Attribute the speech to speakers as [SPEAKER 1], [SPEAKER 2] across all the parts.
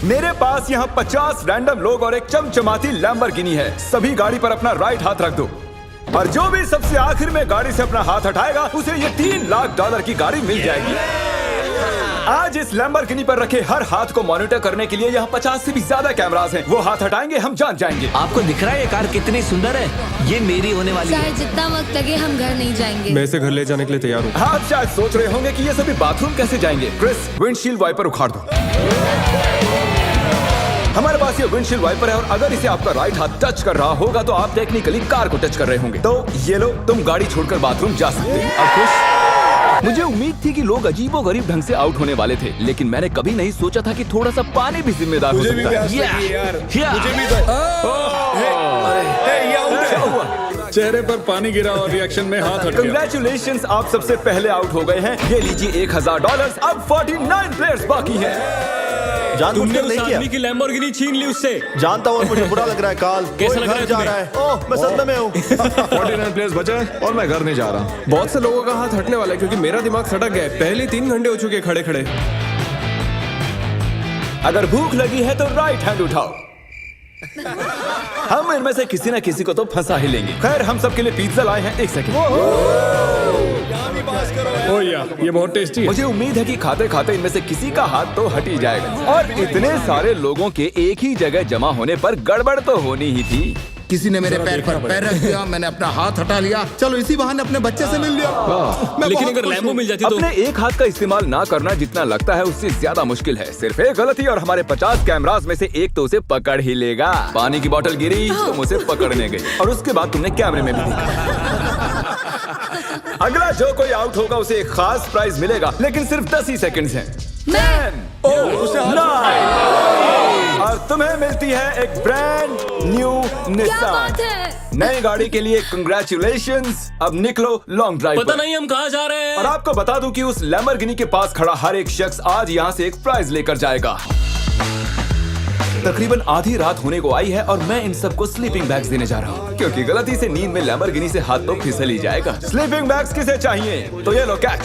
[SPEAKER 1] मेरे पास यहाँ 50 रैंडम लोग और एक चमचमाती लैम्बोर्गिनी है। सभी गाड़ी पर अपना राइट हाथ रख दो और जो भी सबसे आखिर में गाड़ी से अपना हाथ हटाएगा उसे ये $3 लाख की गाड़ी मिल जाएगी। आज इस लैम्बोर्गिनी पर रखे हर हाथ को मॉनिटर करने के लिए यहाँ 50 से भी ज्यादा कैमरास हैं। वो हाथ हटाएंगे हम जान जाएंगे।
[SPEAKER 2] आपको दिख रहा है ये कार कितनी सुंदर है? ये मेरी होने वाली है।
[SPEAKER 3] चाहे जितना वक्त लगे हम घर नहीं जाएंगे।
[SPEAKER 4] मैं इसे घर ले जाने के लिए तैयार हूँ।
[SPEAKER 1] आप शायद सोच रहे होंगे कि ये सभी बाथरूम कैसे जाएंगे। क्रिस, विंडशील्ड वाइपर उखाड़ दो। हमारे पास ये विंडशील्ड वाइपर है और अगर इसे आपका राइट हाथ टच कर रहा होगा तो आप टेक्निकली कार को टच कर रहे होंगे। तो ये लो, तुम गाड़ी छोड़कर बाथरूम जा सकते हैं। अब खुश? मुझे उम्मीद थी कि लोग अजीबोगरीब ढंग से आउट होने वाले थे, लेकिन मैंने कभी नहीं सोचा था कि थोड़ा सा पानी भी जिम्मेदार हो सकता है।
[SPEAKER 4] चेहरे पर पानी गिरा और रिएक्शन में हाथ हट गया।
[SPEAKER 1] कंग्रेचुलेशंस, आप सबसे पहले आउट हो गए हैं। ये लीजिए $1000। अब 49 प्लेयर्स बाकी हैं।
[SPEAKER 5] तुमने उस आदमी
[SPEAKER 4] की लैम्बोर्गिनी छीन ली उससे।
[SPEAKER 5] जानता हूँ और मुझे बुरा लग रहा है। काल
[SPEAKER 4] कैसा लग रहा है
[SPEAKER 5] जा रहा है। ओह, मैं सदमे में हूँ।
[SPEAKER 6] 49 प्लेयर्स बचे हैं और मैं घर नहीं जा रहा।
[SPEAKER 4] बहुत से लोगों का हाथ हटने वाला है क्योंकि मेरा दिमाग सटक गया है। पहले 3 घंटे हो चुके खड़े खड़े।
[SPEAKER 1] अगर भूख लगी है तो राइट हैंड उठाओ। हम इनमें से किसी न किसी को तो फंसा ही लेंगे। खैर, हम सबके लिए पिज्जा लाए हैं। 1 सेकंड।
[SPEAKER 4] ओह यार, ये बहुत टेस्टी है।
[SPEAKER 1] मुझे उम्मीद है कि खाते खाते इनमें से किसी का हाथ तो हट ही जाएगा। और इतने सारे लोगों के एक ही जगह जमा होने पर गड़बड़ तो होनी ही थी।
[SPEAKER 7] किसी ने मेरे पैर पर पैर रख दिया, मैंने अपना हाथ हटा लिया। चलो इसी बहाने अपने बच्चे से मिल लिया।
[SPEAKER 4] लेकिन अगर लैम्बो मिल जाती तो
[SPEAKER 1] अपने एक हाथ का इस्तेमाल ना करना जितना लगता है उससे ज्यादा मुश्किल है। सिर्फ एक गलती और हमारे 50 कैमरास में से एक तो उसे पकड़ ही लेगा। पानी की बोतल गिरी, तुम उसे पकड़ने गई और उसके बाद तुमने कैमरे में भी देखा। अगला जो कोई आउट होगा उसे एक खास प्राइज मिलेगा, लेकिन सिर्फ 10 ही सेकंड्स हैं। 10, 9 और तुम्हें मिलती है एक ब्रांड न्यू निसान। नई गाड़ी के लिए कंग्रेचुलेशंस। अब निकलो लॉन्ग ड्राइव
[SPEAKER 4] पता
[SPEAKER 1] पर।
[SPEAKER 4] नहीं हम कहाँ जा रहे हैं।
[SPEAKER 1] और आपको बता दूं कि उस लैम्बोर्गिनी के पास खड़ा हर एक शख्स आज यहाँ से एक प्राइज लेकर जाएगा। तकरीबन आधी रात होने को आई है और मैं इन सबको स्लीपिंग बैग्स देने जा रहा हूँ, क्योंकि गलती से नींद में लैम्बोर्गिनी से हाथ तो फिसल ही जाएगा। स्लीपिंग बैग्स किसे चाहिए? तो ये लो कैच।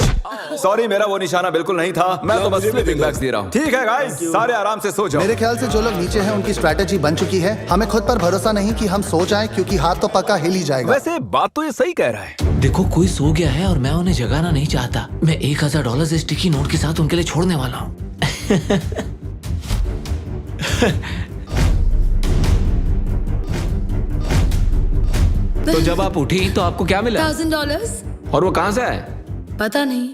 [SPEAKER 1] सॉरी, मेरा वो निशाना बिल्कुल नहीं था। मैं तो बस स्लीपिंग बैग्स दे रहा हूँ। ठीक है गाइस, सारे आराम से सो जाओ।
[SPEAKER 8] मेरे ख्याल से जो लोग नीचे हैं उनकी स्ट्रैटेजी बन चुकी है। हमें खुद पर भरोसा नहीं कि हम सो जाएं, क्योंकि हाथ तो पक्का हिल ही जाएगा।
[SPEAKER 1] वैसे बात तो ये सही कह रहा है।
[SPEAKER 2] देखो, कोई सो गया है और मैं उन्हें जगाना नहीं चाहता। मैं $1000 स्टिकी नोट के साथ उनके लिए छोड़ने वाला हूँ। तो जब आप उठी तो आपको क्या मिला?
[SPEAKER 3] $1000।
[SPEAKER 2] और वो कहाँ से आए?
[SPEAKER 3] पता नहीं।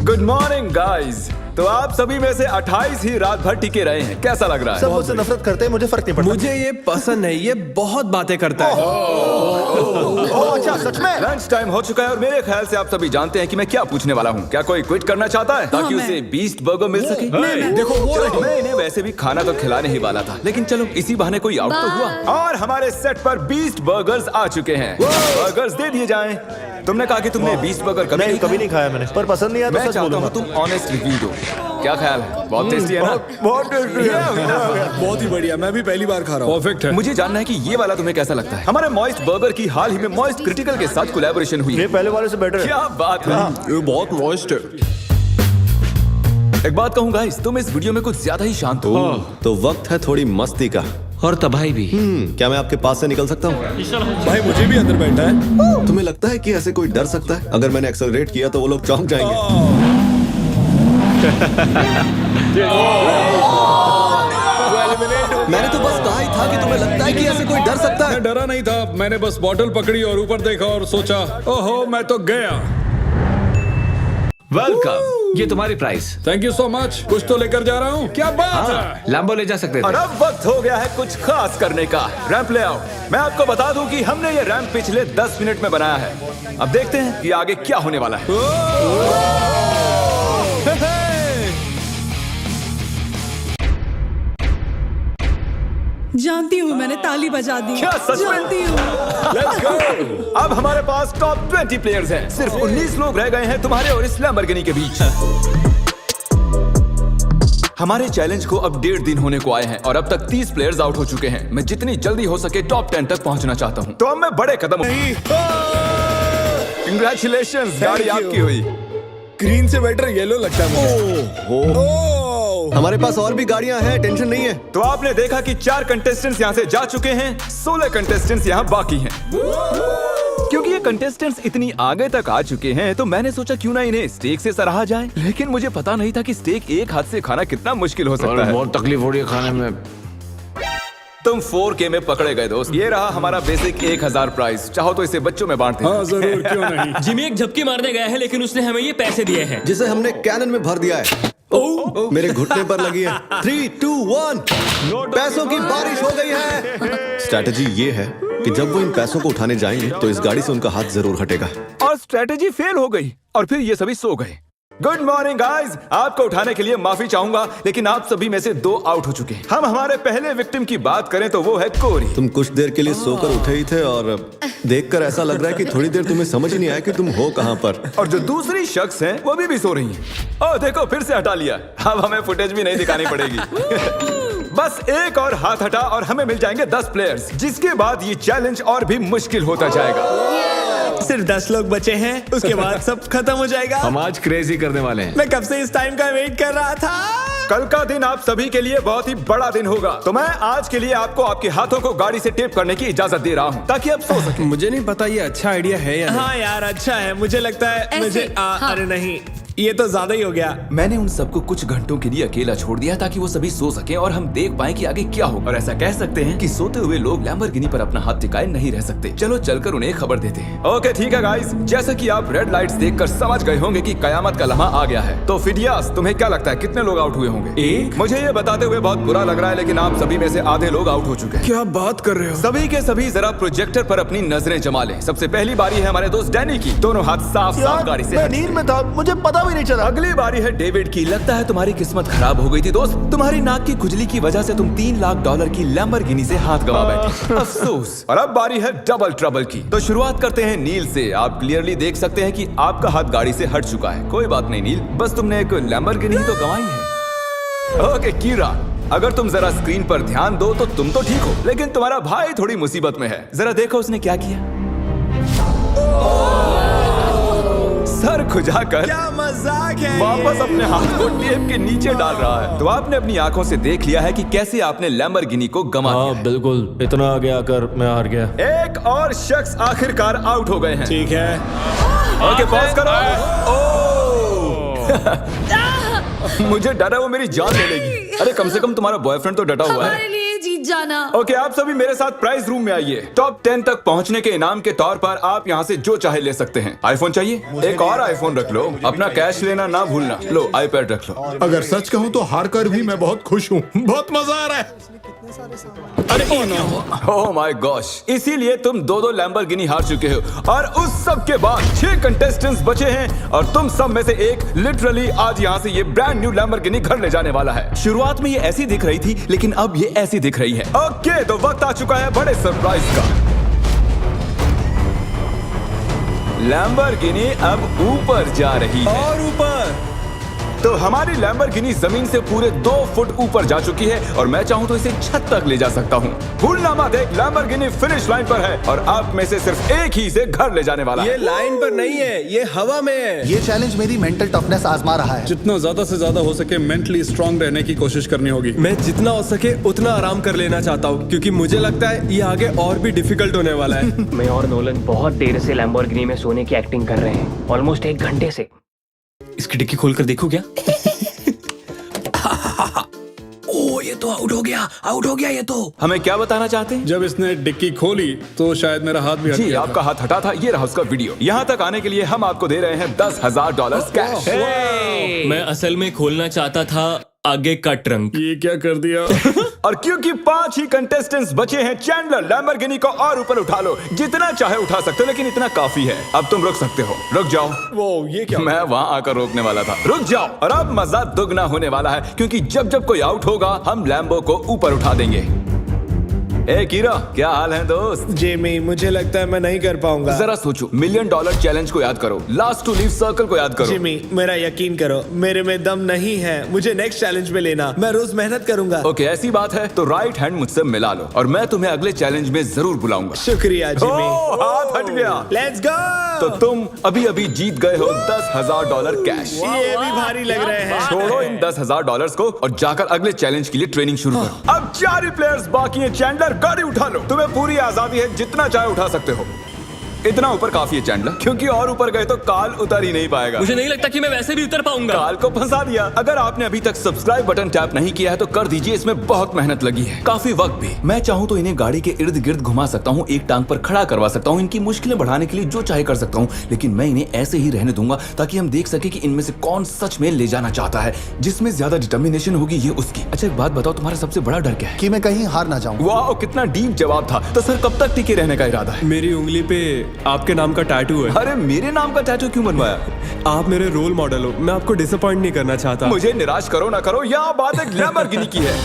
[SPEAKER 1] Good morning guys. तो आप सभी में से 28 ही रात भर टिके रहे हैं। कैसा लग रहा है?
[SPEAKER 5] सब मुझसे नफरत करते हैं, मुझे फर्क नहीं पड़ता।
[SPEAKER 4] मुझे ये पसंद है। ये बहुत बातें करता है।
[SPEAKER 5] ओह, अच्छा, सच में?
[SPEAKER 1] लंच टाइम हो चुका है और मेरे ख्याल से आप सभी जानते हैं कि मैं क्या पूछने वाला हूँ। क्या कोई क्विट करना चाहता है ताकि उसे बीस्ट बर्गर मिल सके?
[SPEAKER 5] देखो वो रही।
[SPEAKER 1] मैं इन्हें वैसे भी खाना तो खिलाने ही वाला था, लेकिन चलो इसी बहाने कोई आउट तो हुआ। और हमारे सेट पर बीस्ट बर्गर्स आ चुके हैं। बर्गर्स दे दिए जाएं। तुमने कहा कि तुमने बीस्ट बर्गर कभी नहीं
[SPEAKER 5] खाया मैंने, पर पसंद नहीं आया तो
[SPEAKER 1] मैं
[SPEAKER 5] सच
[SPEAKER 1] चाहता
[SPEAKER 5] बोलूंगा।
[SPEAKER 1] हूँ तुम ऑनेस्ट रिव्यू दो। क्या ख्याल है? बहुत टेस्टी है ना?
[SPEAKER 5] बहुत टेस्टी है।
[SPEAKER 6] बहुत ही बढ़िया, मैं भी पहली बार खा रहा हूँ।
[SPEAKER 4] परफेक्ट है।
[SPEAKER 1] मुझे जानना है कि ये वाला तुम्हें कैसा लगता है। हमारे मॉइस्ट बर्गर की हाल ही में मॉइस्ट क्रिटिकल के साथ कोलैबोरेशन हुई
[SPEAKER 5] ये
[SPEAKER 1] है।
[SPEAKER 5] पहले वाले से बेटर है।
[SPEAKER 1] क्या बात है।
[SPEAKER 6] ये बहुत मॉइस्ट है।
[SPEAKER 1] एक बात कहूँ गाइस, तुम इस वीडियो में कुछ ज्यादा ही शांत हो।
[SPEAKER 9] तो वक्त है थोड़ी मस्ती का।
[SPEAKER 2] और तबाही भी।
[SPEAKER 9] क्या मैं आपके पास से निकल सकता हूँ?
[SPEAKER 6] भाई मुझे भी अंदर बैठा है।
[SPEAKER 9] तुम्हें लगता है कि ऐसे कोई डर सकता है? अगर मैंने एक्सेलरेट किया तो वो लोग चौंक जाएंगे। मैंने तो बस कहा ही था कि तुम्हें लगता है कि ऐसे कोई डर सकता है?
[SPEAKER 4] मैं डरा नहीं था। मैंने बस बॉटल पकड़ी और ऊपर देखा और सोचा, ओहो मैं तो गया।
[SPEAKER 2] वेलकम, ये तुम्हारी price.
[SPEAKER 4] Thank you so much. कुछ तो लेकर जा रहा हूँ। क्या बात है?
[SPEAKER 2] लैम्बो ले जा सकते
[SPEAKER 1] और
[SPEAKER 2] थे।
[SPEAKER 1] अब वक्त हो गया है कुछ खास करने का। रैंप ले आओ। मैं आपको बता दूं कि हमने ये रैंप पिछले 10 मिनट में बनाया है। अब देखते हैं कि आगे क्या होने वाला है।
[SPEAKER 10] जानती हूँ, मैंने ताली बजा दी।
[SPEAKER 1] क्या सच में?
[SPEAKER 10] जानती हूँ।
[SPEAKER 1] Let's go! अब हमारे पास टॉप 20 प्लेयर्स हैं। सिर्फ 19 लोग रह गए हैं तुम्हारे और इस लैम्बोर्गिनी के बीच। हमारे चैलेंज को अब 1.5 दिन होने को आए हैं और अब तक 30 प्लेयर्स आउट हो चुके हैं। मैं जितनी जल्दी हो सके टॉप 10 तक पहुंचना चाहता हूं। तो अब मैं बड़े कदम। कंग्रेचुलेशंस, गाड़ी आपकी हुई।
[SPEAKER 6] ग्रीन से बेटर येलो लगता है मुझे।
[SPEAKER 9] हमारे पास और भी गाड़ियां हैं, टेंशन नहीं है।
[SPEAKER 1] तो आपने देखा कि 4 कंटेस्टेंट्स यहाँ से जा चुके हैं, 16 कंटेस्टेंट्स यहाँ बाकी हैं। क्योंकि ये कंटेस्टेंट्स इतनी आगे तक आ चुके हैं तो मैंने सोचा क्यों ना इन्हें स्टेक से सराहा जाए, लेकिन मुझे पता नहीं था कि स्टेक एक हाथ से खाना कितना मुश्किल हो सकता है।
[SPEAKER 2] बहुत तकलीफ हो रही है खाने में।
[SPEAKER 1] तुम 4K में पकड़े गए दोस्त। ये रहा हमारा बेसिक 1000 प्राइस। चाहो तो इसे बच्चों में बांट दें।
[SPEAKER 4] हाँ जरूर, क्यों नहीं।
[SPEAKER 11] जिमी एक झपकी मारने गया है लेकिन उसने हमें ये पैसे दिए हैं
[SPEAKER 9] जिसे हमने कैनन में भर दिया है। मेरे घुटने पर लगी है। 3, 2, 1 पैसों की बारिश हो गई है। स्ट्रैटेजी ये है कि जब वो इन पैसों को उठाने जाएंगे तो इस गाड़ी से उनका हाथ जरूर हटेगा।
[SPEAKER 1] और स्ट्रेटेजी फेल हो गई और फिर ये सभी सो गए। गुड मॉर्निंग गाइस, आपको उठाने के लिए माफी चाहूंगा लेकिन आप सभी में से 2 आउट हो चुके हैं। हम हमारे पहले विक्टिम की बात करें तो वो है कोरी।
[SPEAKER 9] तुम कुछ देर के लिए सोकर उठे ही थे और देखकर ऐसा लग रहा है कि थोड़ी देर तुम्हें समझ ही नहीं आया कि तुम हो कहां पर।
[SPEAKER 1] और जो दूसरी शख्स हैं वो भी सो रही हैं। ओह देखो, फिर से हटा लिया। अब हमें फुटेज भी नहीं दिखानी पड़ेगी। बस एक और हाथ हटा और हमें मिल जाएंगे 10 प्लेयर्स, जिसके बाद ये चैलेंज और भी मुश्किल होता जाएगा।
[SPEAKER 6] सिर्फ 10 लोग बचे हैं, उसके बाद सब खत्म हो जाएगा।
[SPEAKER 2] हम आज क्रेजी करने वाले हैं।
[SPEAKER 6] मैं कब से इस टाइम का वेट कर रहा था।
[SPEAKER 1] कल का दिन आप सभी के लिए बहुत ही बड़ा दिन होगा, तो मैं आज के लिए आपको आपके हाथों को गाड़ी से टेप करने की इजाजत दे रहा हूँ ताकि आप सो सकें।
[SPEAKER 6] मुझे नहीं पता ये अच्छा आइडिया है या नहीं। हाँ यार अच्छा है, मुझे लगता है
[SPEAKER 3] ऐसे,
[SPEAKER 6] मुझे
[SPEAKER 3] हाँ।
[SPEAKER 6] अरे नहीं, ये तो ज्यादा ही हो गया।
[SPEAKER 1] मैंने उन सबको कुछ घंटों के लिए अकेला छोड़ दिया ताकि वो सभी सो सकें और हम देख पाएं कि आगे क्या हो। और ऐसा कह सकते हैं कि सोते हुए लोग लैम्बोर्गिनी पर अपना हाथ टिकाए नहीं रह सकते। चलो चलकर उन्हें खबर देते हैं। ओके ठीक है गाइस, जैसा कि आप रेड लाइट्स देखकर समझ गए होंगे कि कयामत का लम्हा आ गया है। तो फिडियास, तुम्हें क्या लगता है कितने लोग आउट हुए होंगे?
[SPEAKER 4] एक।
[SPEAKER 1] मुझे ये बताते हुए बहुत बुरा लग रहा है लेकिन आप सभी में से आधे लोग आउट हो चुके हैं।
[SPEAKER 4] क्या बात कर रहे हो?
[SPEAKER 1] सभी के सभी जरा प्रोजेक्टर पर अपनी नजरें जमा लें। सबसे पहली बारी है हमारे दोस्त डैनी की। दोनों हाथ साफ साफ गाड़ी से
[SPEAKER 5] मैं
[SPEAKER 1] हट।
[SPEAKER 5] नींद में था, मुझे पता भी नहीं चला।
[SPEAKER 1] अगली बारी है डेविड की। लगता है तुम्हारी किस्मत खराब हो गई थी दोस्त। तुम्हारी नाक की खुजली की वजह से तुम $3 लाख की लैम्बोर्गिनी से हाथ गंवा बैठे। अफसोस। और अब बारी है डबल ट्रबल की। तो शुरुआत करते हैं नील से। आप क्लियरली देख सकते हैं कि आपका हाथ गाड़ी से हट चुका है। कोई बात नहीं नील, बस तुमने एक लैम्बोर्गिनी तो गंवाई है। ओके कीरा, अगर तुम जरा स्क्रीन पर ध्यान दो तो तुम तो ठीक हो, लेकिन तुम्हारा भाई थोड़ी मुसीबत में है। जरा देखो उसने क्या किया। सर खुजाकर
[SPEAKER 6] क्या मजाक है
[SPEAKER 1] वापस अपने हाथ को टेप के नीचे डाल रहा है। तो आपने अपनी आंखों से देख लिया है कि कैसे आपने लैम्बोर्गिनी को गंवा दिया है।
[SPEAKER 2] बिल्कुल, इतना आगे आकर मैं हार गया।
[SPEAKER 1] एक और शख्स आखिरकार आउट हो गए हैं।
[SPEAKER 6] ठीक है,
[SPEAKER 1] ओके पॉज करो। मुझे डर है वो मेरी जान ले लेगी। अरे कम से कम तुम्हारा बॉयफ्रेंड तो डटा हुआ
[SPEAKER 3] हमारे
[SPEAKER 1] है।
[SPEAKER 3] लिए जीत जाना।
[SPEAKER 1] ओके आप सभी मेरे साथ प्राइज रूम में आइए। टॉप 10 तक पहुंचने के इनाम के तौर पर आप यहाँ से जो चाहे ले सकते हैं। आईफोन चाहिए? एक और आईफोन रख लो। अपना कैश लेना ना भूलना। लो आईपैड रख लो।
[SPEAKER 7] अगर सच कहूँ तो हार कर भी मैं बहुत खुश हूँ। बहुत मजा आ रहा है।
[SPEAKER 1] ओह माय गॉश, इसीलिए तुम 2-2 लैम्बोर्गिनी हार चुके हो और उस सब के बाद 6 कंटेस्टेंट्स बचे हैं और तुम सब में से एक लिटरली आज यहाँ से ये ब्रांड न्यू लैम्बोर्गिनी घर ले जाने वाला है। शुरुआत में ये ऐसी दिख रही थी लेकिन अब ये ऐसी दिख रही है। ओके तो वक्त आ चुका है बड़े सरप्राइज का। लैम्बोर्गिनी अब ऊपर जा रही है।
[SPEAKER 6] और ऊपर।
[SPEAKER 1] तो हमारी लैम्बोर्गिनी जमीन से पूरे 2 फुट ऊपर जा चुकी है और मैं चाहूँ तो इसे छत तक ले जा सकता हूँ। भूलना मत, एक लैम्बोर्गिनी फिनिश लाइन पर है और आप में से सिर्फ एक ही इसे घर ले जाने वाला है।
[SPEAKER 6] ये लाइन पर नहीं है, ये हवा में है।
[SPEAKER 8] ये चैलेंज मेरी मेंटल टफनेस आजमा रहा है।
[SPEAKER 4] जितना ज्यादा से ज्यादा हो सके मेंटली स्ट्रांग रहने की कोशिश करनी होगी।
[SPEAKER 6] मैं जितना हो सके उतना आराम कर लेना चाहता हूँ क्योंकि मुझे लगता है ये आगे और भी डिफिकल्ट होने वाला है।
[SPEAKER 11] मैं और नोलन बहुत देर से लैम्बोर्गिनी में सोने की एक्टिंग कर रहे हैं, ऑलमोस्ट 1 घंटे से। इसकी डिक्की खोलकर देखो क्या? ओ ये तो आउट हो गया ये तो।
[SPEAKER 1] हमें क्या बताना चाहते हैं?
[SPEAKER 4] जब इसने डिक्की खोली तो शायद मेरा हाथ भी हट
[SPEAKER 1] जी
[SPEAKER 4] गया
[SPEAKER 1] आपका हाथ हटा था। ये रहा उसका वीडियो। यहाँ तक आने के लिए हम आपको दे रहे हैं $10,000 कैश।
[SPEAKER 11] मैं असल में खोलना चाहता था आगे का ट्रंक।
[SPEAKER 4] ये क्या कर दिया?
[SPEAKER 1] और क्योंकि 5 ही कंटेस्टेंट्स बचे हैं, चैंडलर लैम्बोर्गिनी को और ऊपर उठा लो। जितना चाहे उठा सकते हो लेकिन इतना काफी है। अब तुम रुक सकते हो। रुक जाओ।
[SPEAKER 6] वो ये क्या?
[SPEAKER 1] मैं वहाँ आकर रोकने वाला था। रुक जाओ। और अब मजा दुगना होने वाला है क्योंकि जब जब कोई आउट होगा हम लैम्बो को ऊपर उठा देंगे। ए कीरा, क्या हाल है दोस्त?
[SPEAKER 6] जिमी, मुझे लगता है मैं नहीं कर पाऊंगा।
[SPEAKER 1] जरा सोचो, $1 मिलियन चैलेंज को याद करो, लास्ट टू लीव सर्कल को याद करो।
[SPEAKER 6] जिमी, मेरा यकीन करो, मेरे में दम नहीं है। मुझे नेक्स्ट चैलेंज में लेना, मैं रोज मेहनत करूंगा।
[SPEAKER 1] ओके, ऐसी बात है तो राइट हैंड मुझसे मिला लो और मैं तुम्हें अगले चैलेंज में जरूर बुलाऊंगा।
[SPEAKER 6] शुक्रिया जिमी।
[SPEAKER 1] ओह, हाथ हट गया।
[SPEAKER 6] Let's go.
[SPEAKER 1] तो तुम अभी अभी जीत गए हो $10,000 कैश।
[SPEAKER 6] ये भी भारी लग रहे हैं।
[SPEAKER 1] छोड़ो इन $10,000 को और जाकर अगले चैलेंज के लिए ट्रेनिंग शुरू करो। अब 4 ही प्लेयर्स बाकी हैं। चैंडलर, गाड़ी उठा लो, तुम्हें पूरी आजादी है, जितना चाहे उठा सकते हो। इतना ऊपर काफी है चैंडलर, क्योंकि और ऊपर गए तो काल उतर ही नहीं पाएगा।
[SPEAKER 11] मुझे नहीं लगता कि मैं वैसे भी उतर पाऊंगा।
[SPEAKER 1] काल को फंसा दिया। अगर आपने अभी तक सब्सक्राइब बटन टैप नहीं किया है तो कर दीजिए, इसमें बहुत मेहनत लगी है, काफी वक्त भी। मैं चाहूँ तो इन्हें गाड़ी के इर्द गिर्द घुमा सकता हूँ, एक टांग पर खड़ा करवा सकता हूँ, इनकी मुश्किलें बढ़ाने के लिए जो चाहे कर सकता हूँ, लेकिन मैं इन्हें ऐसे ही रहने दूंगा ताकि हम देख सके कि इनमें से कौन सच में ले जाना चाहता है। जिसमें ज्यादा डिटर्मिनेशन होगी ये उसकी। अच्छा, एक बात बताओ, तुम्हारा सबसे बड़ा डर क्या है?
[SPEAKER 8] कि मैं कहीं हार ना जाऊं।
[SPEAKER 1] वाह, कितना डीप जवाब था। तो सर, कब तक टिके रहने का इरादा है?
[SPEAKER 6] मेरी उंगली पे आपके नाम का टैटू है।
[SPEAKER 1] अरे, मेरे नाम का टैटू क्यों बनवाया?
[SPEAKER 6] आप मेरे रोल मॉडल हो, मैं आपको डिसअपॉइंट नहीं करना चाहता।
[SPEAKER 1] मुझे निराश करो ना करो, यह बात एक लैम्बोर्गिनी की है।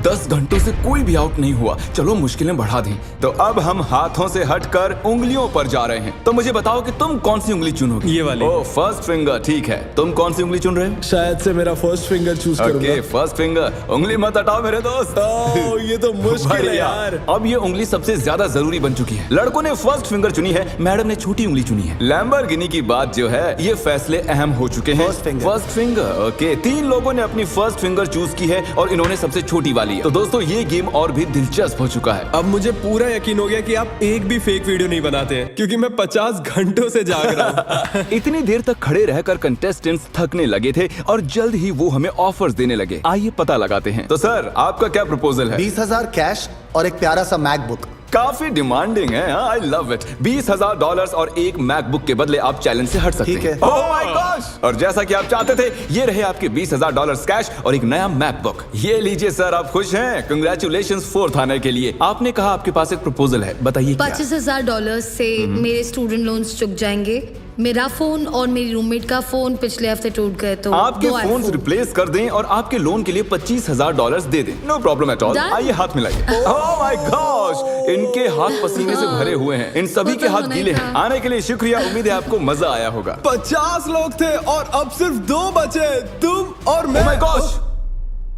[SPEAKER 1] 10 घंटों से कोई भी आउट नहीं हुआ। चलो मुश्किलें बढ़ा दें। तो अब हम हाथों से हटकर उंगलियों पर जा रहे हैं। तो मुझे बताओ कि तुम कौन सी उंगली चुनोगे?
[SPEAKER 6] ये वाली।
[SPEAKER 1] ओह, फर्स्ट फिंगर, ठीक है। तुम कौन सी उंगली चुन रहे हो?
[SPEAKER 6] शायद से मेरा फर्स्ट फिंगर चूज करूंगा।
[SPEAKER 1] Okay, first finger. उंगली मत हटाओ मेरे दोस्त।
[SPEAKER 6] ओह, ये तो मुश्किल है
[SPEAKER 1] बढ़िया।
[SPEAKER 6] यार।
[SPEAKER 1] अब ये उंगली सबसे ज्यादा जरूरी बन चुकी है। लड़कों ने फर्स्ट फिंगर चुनी है, मैडम ने छोटी उंगली चुनी है। लैम्बोर्गिनी की बात जो है, ये फैसले अहम हो चुके हैं। First finger, okay. 3 लोगों ने अपनी फर्स्ट फिंगर चूज की है और इन्होंने सबसे छोटी वाली है। तो दोस्तों, ये गेम और भी दिलचस्प हो चुका है।
[SPEAKER 6] अब मुझे पूरा यकीन हो गया कि आप एक भी फेक वीडियो नहीं बनाते हैं, क्योंकि मैं 50 घंटों से जाग रहा हूँ।
[SPEAKER 1] इतनी देर तक खड़े रहकर कंटेस्टेंट्स थकने लगे थे और जल्द ही वो हमें ऑफर्स देने लगे। आइए पता लगाते हैं। तो सर, आपका क्या प्रपोजल है?
[SPEAKER 8] 20,000 कैश और एक प्यारा सा मैकबुक।
[SPEAKER 1] काफी डिमांडिंग है। I love it. $20,000 और एक मैकबुक के बदले आप चैलेंज से हट सकते
[SPEAKER 8] ठीक है।
[SPEAKER 1] हैं। Oh my gosh! और जैसा कि आप चाहते थे, ये रहे आपके $20,000 कैश और एक नया मैकबुक। ये लीजिए सर, आप खुश हैं? कंग्रेचुलेशंस 4th आने के लिए। आपने कहा आपके पास एक प्रपोजल है, बताइए क्या?
[SPEAKER 3] $25,000 से मेरे स्टूडेंट लोन्स चुक जाएंगे। मेरा फोन और मेरी रूममेट का फोन पिछले हफ्ते टूट गए, तो
[SPEAKER 1] आपके
[SPEAKER 3] 2
[SPEAKER 1] फोन
[SPEAKER 3] iPhone।
[SPEAKER 1] रिप्लेस कर दें और आपके लोन के लिए $25,000 दे दें। No problem at all.
[SPEAKER 3] Done?
[SPEAKER 1] आइए हाथ मिलाइए। Oh my gosh! इनके हाथ पसीने से भरे हुए हैं। इन सभी
[SPEAKER 3] वो
[SPEAKER 1] के
[SPEAKER 3] तो
[SPEAKER 1] हाथ
[SPEAKER 3] होना ही
[SPEAKER 1] गीले
[SPEAKER 3] था।
[SPEAKER 1] हैं। आने के लिए शुक्रिया। उम्मीद है आपको मजा आया होगा।
[SPEAKER 6] 50 लोग थे और अब सिर्फ 2 बचे, तुम और मैं।
[SPEAKER 1] Oh my gosh!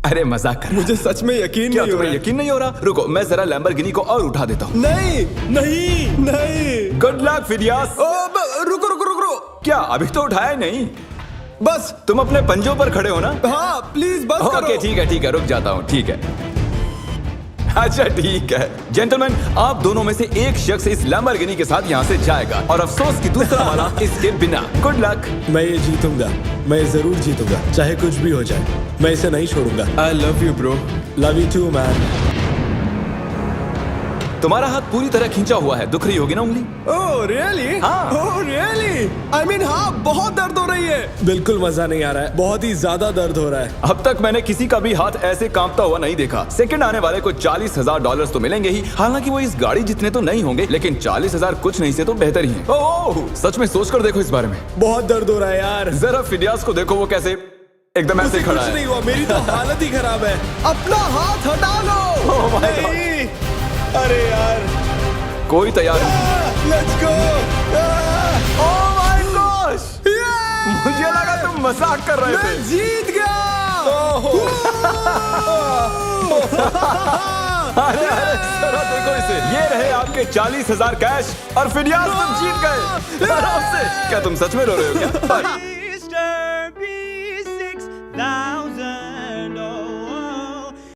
[SPEAKER 1] अरे मजाक कर रहा।
[SPEAKER 6] मुझे सच में यकीन
[SPEAKER 1] क्या
[SPEAKER 6] नहीं हो
[SPEAKER 1] तुम्हें
[SPEAKER 6] रहा।
[SPEAKER 1] यकीन नहीं हो रहा? रुको, मैं जरा लैम्बोर्गिनी को और उठा देता हूँ।
[SPEAKER 6] नहीं नहीं नहीं।
[SPEAKER 1] Good luck Phidias.
[SPEAKER 6] रुको रुको रुको।
[SPEAKER 1] क्या अभी तो उठाया ही नहीं?
[SPEAKER 6] बस।
[SPEAKER 1] तुम अपने पंजों पर खड़े हो ना?
[SPEAKER 6] हाँ, प्लीज बस करो।
[SPEAKER 1] ओके, ठीक है, रुक जाता हूँ। ठीक है, अच्छा ठीक है। जेंटलमैन, आप दोनों में से एक शख्स इस लैम्बोर्गिनी के साथ यहाँ से जाएगा और अफसोस कि दूसरा वाला इसके बिना। Good luck.
[SPEAKER 6] मैं ये जीतूंगा, मैं जरूर जीतूंगा, चाहे कुछ भी हो जाए। मैं इसे नहीं छोड़ूंगा। I love you bro. Love you too man.
[SPEAKER 1] तुम्हारा हाथ पूरी तरह खींचा हुआ है, दुख रही होगी ना उंगली?
[SPEAKER 6] Oh really?
[SPEAKER 1] हाँ।
[SPEAKER 6] Oh really? आई मीन हाँ, बहुत दर्द हो रही है। बिल्कुल मजा नहीं आ रहा है, बहुत ही ज्यादा दर्द हो रहा है।
[SPEAKER 1] अब तक मैंने किसी का भी हाथ ऐसे कांपता हुआ नहीं देखा। सेकंड आने वाले को $40,000 तो मिलेंगे ही। हालांकि वो इस गाड़ी जितने तो नहीं होंगे, लेकिन 40,000 कुछ नहीं से तो बेहतर ही है। ओह, सच में सोच कर देखो इस बारे में।
[SPEAKER 6] बहुत दर्द हो रहा है यार।
[SPEAKER 1] जरा फिडियास को देखो, वो कैसे एकदम ऐसे खड़ा
[SPEAKER 6] कुछ
[SPEAKER 1] है।
[SPEAKER 6] नहीं हुआ, मेरी तो हालत ही खराब है। अपना हाथ हटा लो।
[SPEAKER 1] Oh my God!
[SPEAKER 6] नहीं। अरे यार,
[SPEAKER 1] कोई तैयार नहीं।
[SPEAKER 6] Let's go.
[SPEAKER 1] Oh my gosh! मुझे लगा तुम मजाक कर रहे थे।
[SPEAKER 6] मैं जीत गया।
[SPEAKER 1] अरे जरा देखो इसे। ये रहे आपके 40,000 कैश और फिडियास, तुम जीत गए आराम से। क्या तुम सच में रो रहे हो क्या?